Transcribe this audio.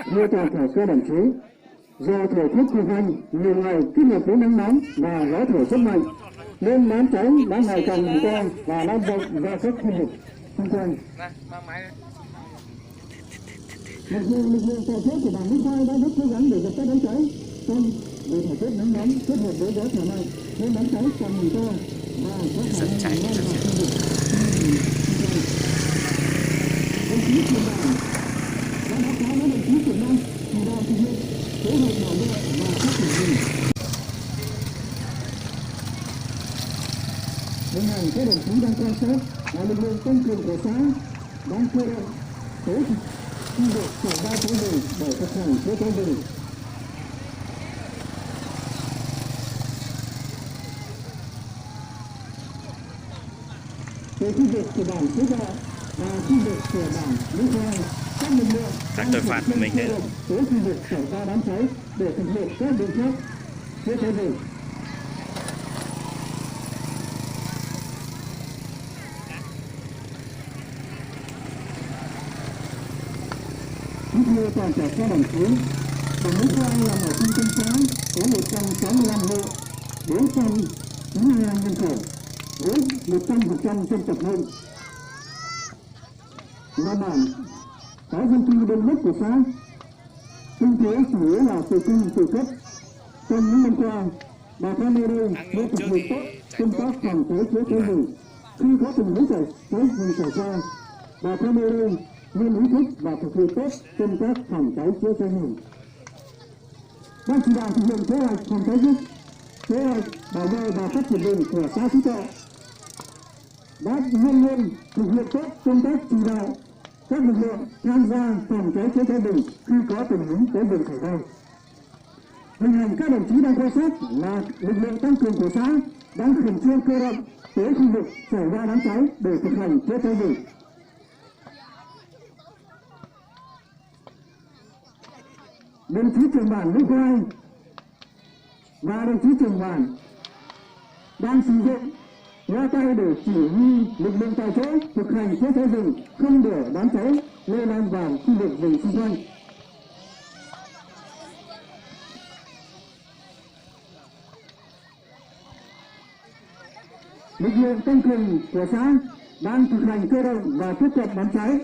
Thưa toàn thể các đồng chí, do thời tiết khô hanh, nhiều ngày kết hợp với nắng nóng và gió thổi rất mạnh, nên đám cháy đã ngày càng bùng to và lan rộng ra các khu vực xung quanh. Mặc dù lực lượng tại chỗ của bản Minh Khai đã rất cố gắng để dập tắt đám cháy, song vì thời tiết nắng nóng kết hợp với gió thổi mạnh nên đám cháy càng bùng to và có khả năng lan vào khu vực xung quanh. Đồng chí trưởng bản đã báo cáo với đồng chí trưởng ban chỉ đạo thực hiện kế hoạch bảo vệ và phát triển rừng. Hình ảnh các đồng chí đang quan sát là lực lượng tăng cường của xã đang cơ động tổ chức khu vực xảy ra cháy rừng để thực hành chữa cháy rừng. Từ khu vực của bản Phú Thọ và khu vực của bản Lý Khoai, các lực lượng các tội phạm của mình đấy. tới khu vực xảy ra đám cháy để thực hiện các biện pháp chữa cháy rừng. Thưa toàn thể các đồng chí, bản Lý Khoai là một trung tâm xã có 165 hộ, 492 nhân khẩu, với 100% dân tộc Mông. Là bản có dân cư đông nhất của xã, kinh tế chủ yếu là tự cung tự cấp. Trong những năm qua, bà con nơi đây đã thực hiện tốt công tác phòng cháy chữa cháy rừng. Khi có tình huống cháy rừng xảy ra, bà con nơi đây luôn ý thức và thực hiện tốt công tác phòng cháy chữa cháy rừng. Ban chỉ đạo thực hiện kế hoạch phòng cháy rừng, kế hoạch bảo vệ và phát triển rừng của xã Phú Thọ đã luôn luôn thực hiện tốt công tác chỉ đạo các lực lượng tham gia phòng cháy chữa cháy rừng khi có tình huống cháy rừng xảy ra. Hình ảnh các đồng chí đang quan sát là lực lượng tăng cường của xã đang khẩn trương cơ động tới khu vực xảy ra đám cháy để thực hành chữa cháy rừng. Đồng chí trưởng bản Lý Khoai và đồng chí trưởng bản đang sử dụng ra tay để chỉ huy lực lượng tại chỗ thực hành chữa cháy rừng, không để đám cháy lây lan vào khu vực rừng xung quanh. Lực lượng tăng cường của xã đang thực hành cơ động và tiếp cận đám cháy